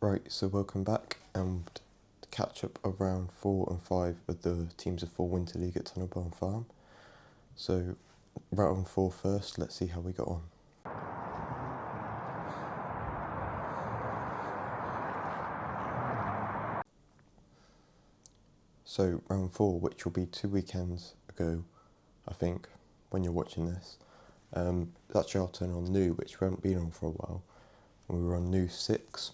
Right, so welcome back and to catch up of round 4 and 5 of the Teams of 4 Winter League at Tunnelburn Farm. So round 4 first, let's see how we got on. So round 4, which will be 2 weekends ago, I think, when you're watching this, it's actually our turn on New, which we haven't been on for a while. And we were on New 6,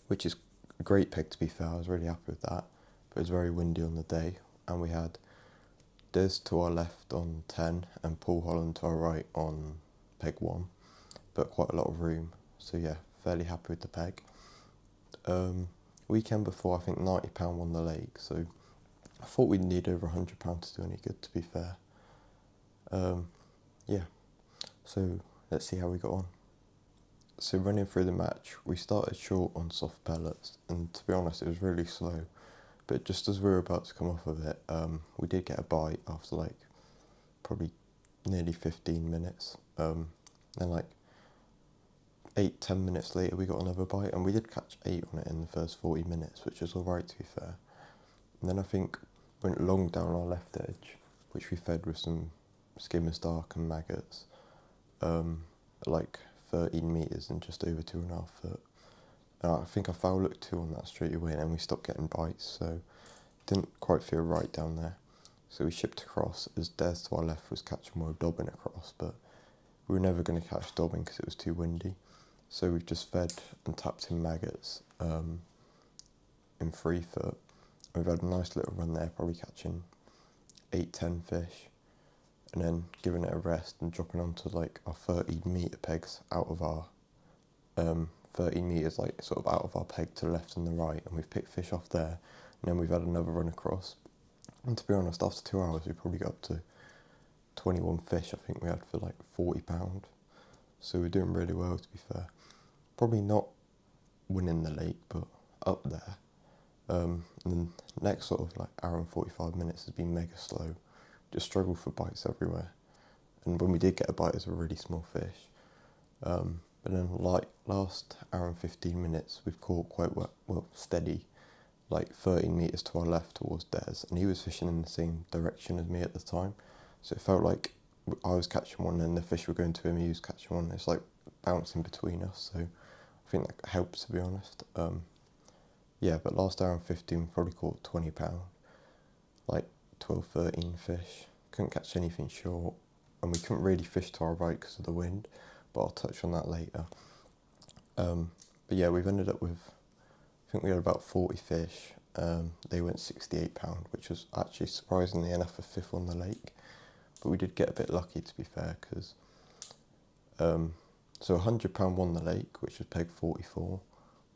which is a great peg to be fair, I was really happy with that. But it was very windy on the day, and we had Des to our left on 10 and Paul Holland to our right on peg 1, but quite a lot of room. So yeah, fairly happy with the peg. Weekend before, I think £90 won the lake, so I thought we'd need over £100 to do any good, to be fair. Yeah, so let's see how we got on. So running through the match, we started short on soft pellets, and to be honest, it was really slow. But just as we were about to come off of it, we did get a bite after like probably nearly 15 minutes. Then like 8-10 minutes later, we got another bite, and we did catch 8 on it in the first 40 minutes, which was alright to be fair. And then I think went long down our left edge, which we fed with some skimmers dark and maggots, at like 13 metres and just over 2.5 foot. I think I foul looked 2 on that straight away, and then we stopped getting bites, so didn't quite feel right down there. So we shipped across as Des to our left was catching more dobbin across, but we were never going to catch dobbin because it was too windy. So we've just fed and tapped in maggots in 3 foot. We've had a nice little run there, probably catching 8-10 fish, and then giving it a rest and dropping onto like our 13 metre pegs out of our 13 metres, like sort of out of our peg to the left and the right, and we've picked fish off there, and then we've had another run across. And to be honest, after 2 hours we probably got up to 21 fish I think we had for like £40. So we're doing really well, to be fair. Probably not winning the lake, but up there. And then next sort of like hour and 45 minutes has been mega slow. Just struggled for bites everywhere. And when we did get a bite, it was a really small fish. But then like last hour and 15 minutes, we've caught quite well steady, like 13 metres to our left towards Des, and he was fishing in the same direction as me at the time. So it felt like I was catching one and the fish were going to him, he was catching one. It's like bouncing between us, so I think that helps, to be honest. Yeah, but last hour and 15 we probably caught £20, like 12-13 fish. Couldn't catch anything short, and we couldn't really fish to our right because of the wind, but I'll touch on that later. But yeah, we've ended up with, I think we had about 40 fish. They went £68, which was actually surprisingly enough for 5th on the lake. But we did get a bit lucky, to be fair, because so £100 won the lake, which was peg 44,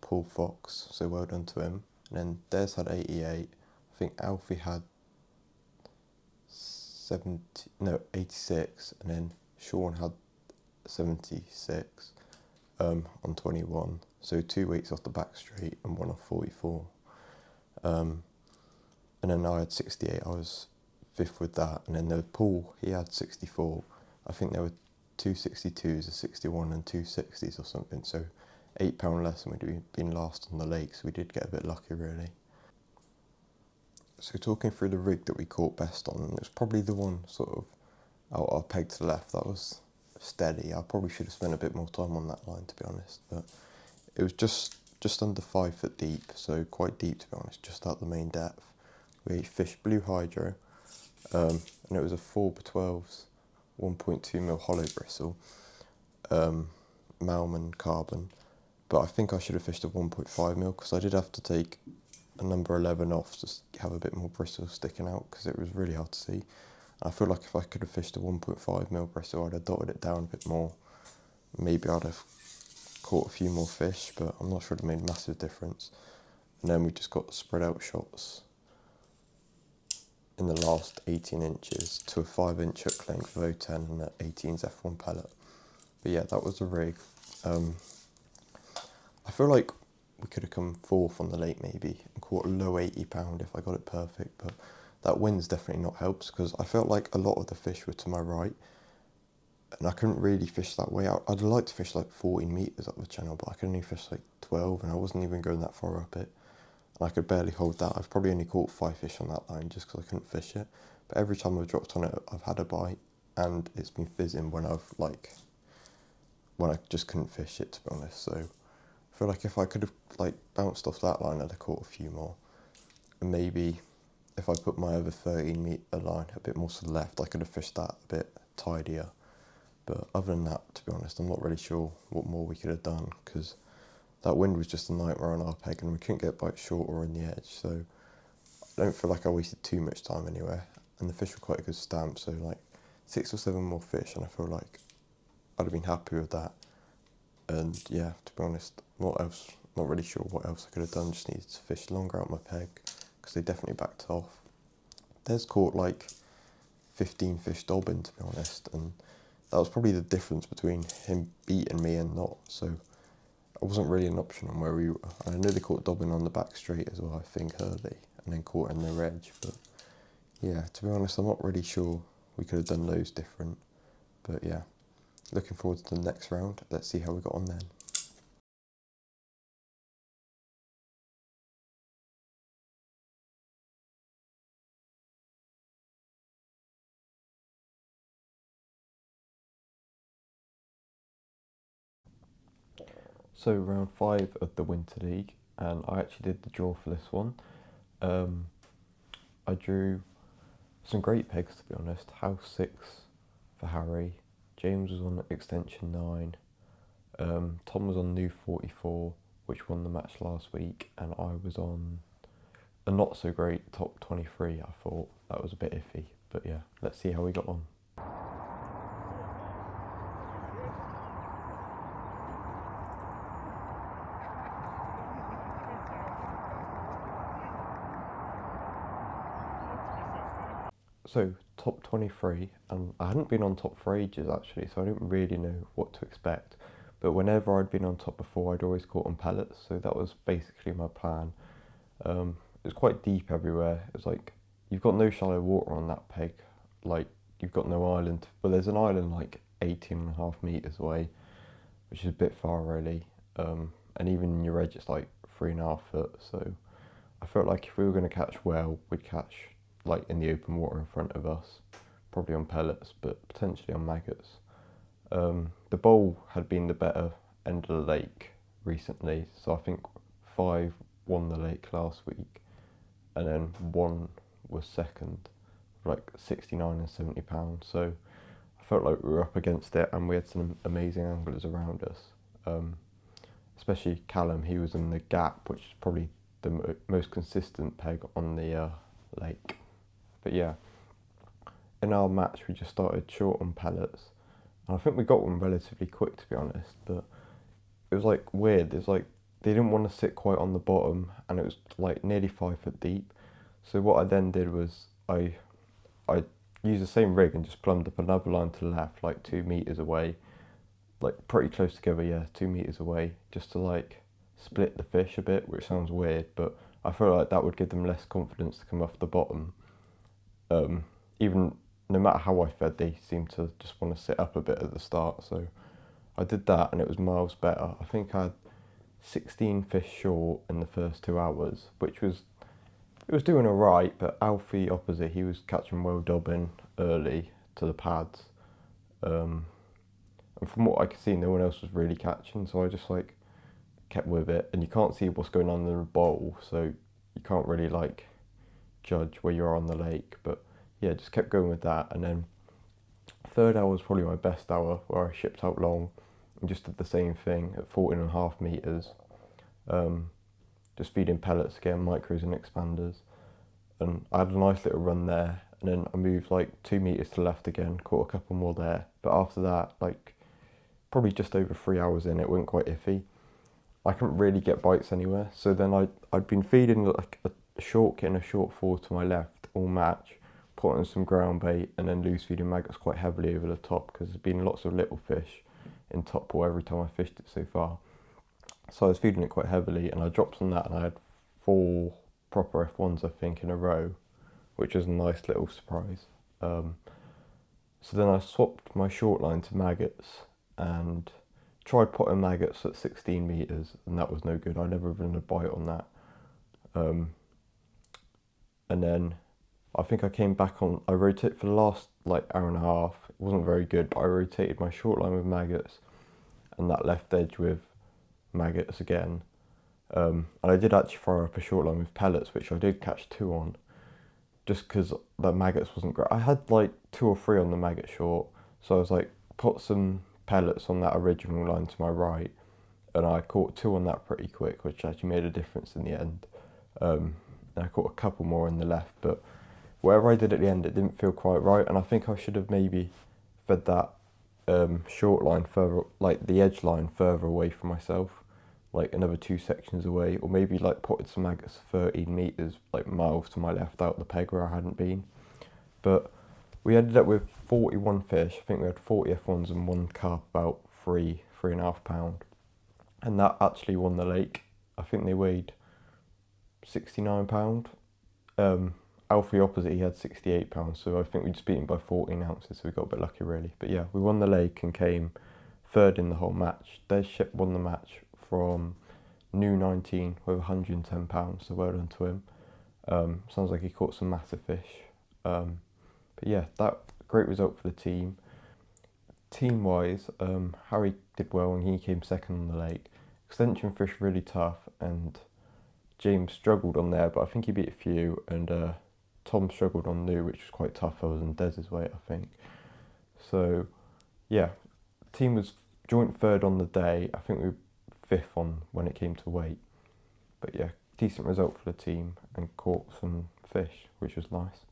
Paul Fox, so well done to him. And then Des had 88, I think Alfie had 86, and then Sean had 76 on 21. So 2 weeks off the back straight and 1 off 44. And then I had 68, I was 5th with that. And then there was Paul, he had 64. I think there were 2 62s, a 61 and 2 60s or something. So £8 less than we'd been last on the lake, so we did get a bit lucky really. So talking through the rig that we caught best on, it was probably the one sort of out our peg to the left that was steady. I probably should have spent a bit more time on that line, to be honest, but it was just under 5 foot deep, so quite deep, to be honest, just out the main depth. We fished blue hydro, and it was a 4x12's 1.2mm hollow bristle, Malman carbon, but I think I should have fished a 1.5mm because I did have to take a number 11 off to have a bit more bristle sticking out because it was really hard to see. And I feel like if I could have fished a 1.5mm bristle, I'd have dotted it down a bit more. Maybe I'd have caught a few more fish, but I'm not sure it made a massive difference. And then we just got spread out shots in the last 18 inches to a 5-inch hook length of 010 and an 18's F1 pellet. But yeah, that was the rig. I feel like we could have come 4th on the lake maybe and caught a low £80 if I got it perfect, but that wind's definitely not helped because I felt like a lot of the fish were to my right, and I couldn't really fish that way out. I'd like to fish like 14 metres up the channel, but I could only fish like 12, and I wasn't even going that far up it. And I could barely hold that. I've probably only caught 5 fish on that line just because I couldn't fish it. But every time I've dropped on it, I've had a bite, and it's been fizzing when I just couldn't fish it, to be honest. So I feel like if I could have like bounced off that line, I'd have caught a few more. And maybe if I put my other 13 metre line a bit more to the left, I could have fished that a bit tidier. But other than that, to be honest, I'm not really sure what more we could have done, because that wind was just a nightmare on our peg and we couldn't get bites short or in the edge. So I don't feel like I wasted too much time anywhere. And the fish were quite a good stamp, so like 6 or 7 more fish, and I feel like I'd have been happy with that. And yeah, to be honest, what else? Not really sure what else I could have done. Just needed to fish longer out my peg, because they definitely backed off. Des caught like 15 fish dobbin, to be honest, and that was probably the difference between him beating me and not. So it wasn't really an option on where we were. I know they caught dobbin on the back straight as well, I think, early, and then caught in their edge. But yeah, to be honest, I'm not really sure we could have done those different. But yeah, looking forward to the next round. Let's see how we got on then. So round 5 of the Winter League, and I actually did the draw for this one. I drew some great pegs, to be honest. House 6 for Harry, James was on extension 9, Tom was on new 44, which won the match last week, and I was on a not so great top 23. I thought that was a bit iffy, but yeah, let's see how we got on. So top 23, and I hadn't been on top for ages actually, so I didn't really know what to expect. But whenever I'd been on top before, I'd always caught on pellets, so that was basically my plan. It was quite deep everywhere. It was like, you've got no shallow water on that peg, like you've got no island. Well, there's an island like 18.5 metres away, which is a bit far really. And even in your edge, it's like 3.5 foot. So I felt like if we were going to catch well, we'd catch like in the open water in front of us, probably on pellets, but potentially on maggots. The bowl had been the better end of the lake recently, so I think 5 won the lake last week, and then 1 was second, like 69 and 70 pounds. So I felt like we were up against it, and we had some amazing anglers around us. Especially Callum, he was in the gap, which is probably the most consistent peg on the lake. But yeah, in our match we just started short on pellets, and I think we got one relatively quick, to be honest, but it was like weird. It's like they didn't want to sit quite on the bottom, and it was like nearly 5 foot deep. So what I then did was I used the same rig and just plumbed up another line to the left, like 2 metres away, like pretty close together, yeah, 2 metres away, just to like split the fish a bit, which sounds weird, but I felt like that would give them less confidence to come off the bottom. Even no matter how I fed, they seemed to just want to sit up a bit at the start. So I did that, and it was miles better. I think I had 16 fish short in the first 2 hours, which was, it was doing all right. But Alfie opposite, he was catching well dobbin early to the pads, and from what I could see, no one else was really catching. So I just like kept with it, and you can't see what's going on in the bowl, so you can't really like judge where you are on the lake. But yeah, just kept going with that, and then 3rd hour was probably my best hour, where I shipped out long and just did the same thing at 14.5 metres, just feeding pellets again, micros and expanders, and I had a nice little run there, and then I moved like 2 metres to the left again, caught a couple more there. But after that, like probably just over 3 hours in, it went quite iffy. I couldn't really get bites anywhere, so then I'd been feeding like a short kit and a short 4 to my left all match, putting some ground bait, and then loose feeding maggots quite heavily over the top, because there's been lots of little fish in top pool every time I fished it so far. So I was feeding it quite heavily, and I dropped on that, and I had 4 proper F1s, I think, in a row, which was a nice little surprise. So then I swapped my short line to maggots and tried potting maggots at 16 metres, and that was no good. I never even had a bite on that. And then I think I came back on, I rotated for the last like hour and a half. It wasn't very good, but I rotated my short line with maggots and that left edge with maggots again. And I did actually fire up a short line with pellets, which I did catch 2 on, just because the maggots wasn't great. I had like 2 or 3 on the maggot short, so I was like, put some pellets on that original line to my right, and I caught 2 on that pretty quick, which actually made a difference in the end. And I caught a couple more in the left, but whatever I did at the end, it didn't feel quite right, and I think I should have maybe fed that short line further, like the edge line further away from myself, like another 2 sections away, or maybe like potted some maggots 13 metres, like miles to my left out the peg where I hadn't been. But we ended up with 41 fish. I think we had 40 F1s and 1 carp, about 3.5 pound. And that actually won the lake. I think they weighed 69 pound. Alfie opposite, he had 68 pounds, so I think we just beat him by 14 ounces, so we got a bit lucky really. But yeah, we won the lake and came 3rd in the whole match. Des Ship won the match from New 19 with 110 pounds, so well done to him. Sounds like he caught some massive fish. But yeah, that great result for the team. Team wise, Harry did well and he came 2nd on the lake. Extension fish really tough, and James struggled on there, but I think he beat a few, and Tom struggled on new, which was quite tough. I was in Des's weight, I think. So yeah, team was joint 3rd on the day. I think we were 5th on when it came to weight. But yeah, decent result for the team and caught some fish, which was nice.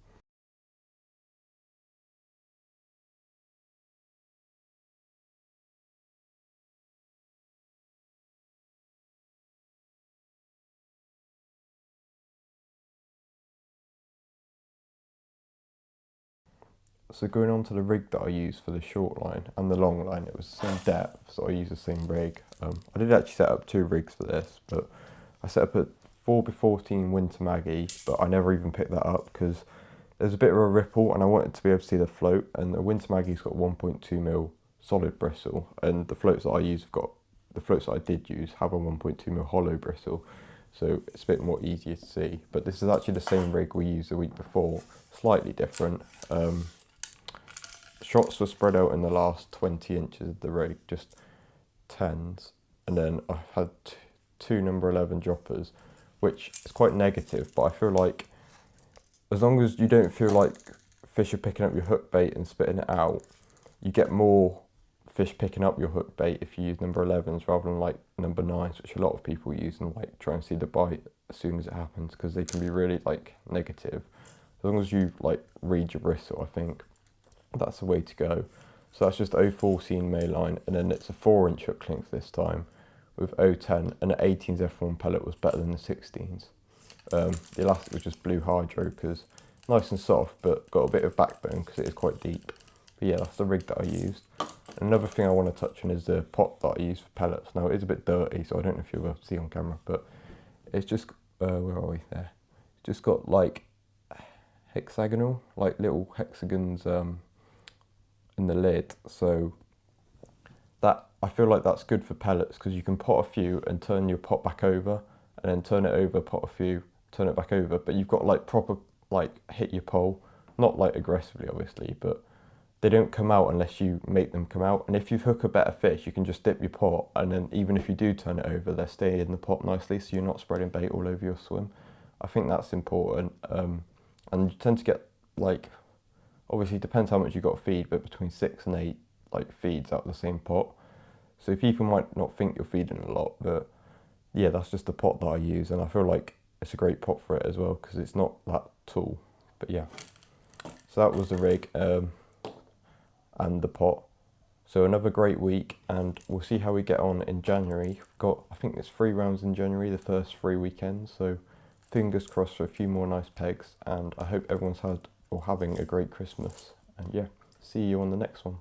So going on to the rig that I used for the short line and the long line, it was the same depth, so I used the same rig. I did actually set up 2 rigs for this, but I set up a 4x14 Winter Maggie, but I never even picked that up because there's a bit of a ripple and I wanted to be able to see the float, and the Winter Maggie's got 1.2mm solid bristle, and the floats that I use have got, the floats that I did use have a 1.2mm hollow bristle, so it's a bit more easier to see. But this is actually the same rig we used the week before, slightly different. Shots were spread out in the last 20 inches of the rig, just 10s, and then I had 2 number 11 droppers, which is quite negative, but I feel like as long as you don't feel like fish are picking up your hook bait and spitting it out, you get more fish picking up your hook bait if you use number 11s rather than like number 9s, which a lot of people use and like try and see the bite as soon as it happens, because they can be really like negative. As long as you like read your bristle, I think that's the way to go. So that's just 014 May line, and then it's a 4-inch hook length this time with 010, and the 18s F1 pellet was better than the 16s. The elastic was just blue hydro because nice and soft, but got a bit of backbone because it is quite deep. But yeah, that's the rig that I used. Another thing I want to touch on is the pot that I use for pellets. Now it is a bit dirty, so I don't know if you'll be able to see on camera, but it's just, where are we there? It's just got like hexagonal, like little hexagons in the lid, so that, I feel like that's good for pellets because you can pot a few and turn your pot back over, and then turn it over, pot a few, turn it back over, but you've got like proper like hit your pole, not like aggressively obviously, but they don't come out unless you make them come out. And if you hook a better fish, you can just dip your pot, and then even if you do turn it over, they're staying in the pot nicely, so you're not spreading bait all over your swim. I think that's important. And you tend to get like, obviously it depends how much you got to feed, but between 6 and 8 like feeds out of the same pot. So people might not think you're feeding a lot, but yeah, that's just the pot that I use, and I feel like it's a great pot for it as well because it's not that tall. But yeah, so that was the rig and the pot. So another great week, and we'll see how we get on in January. We've got, I think there's 3 rounds in January, the first 3 weekends, so fingers crossed for a few more nice pegs, and I hope everyone's had or having a great Christmas. And yeah, see you on the next one.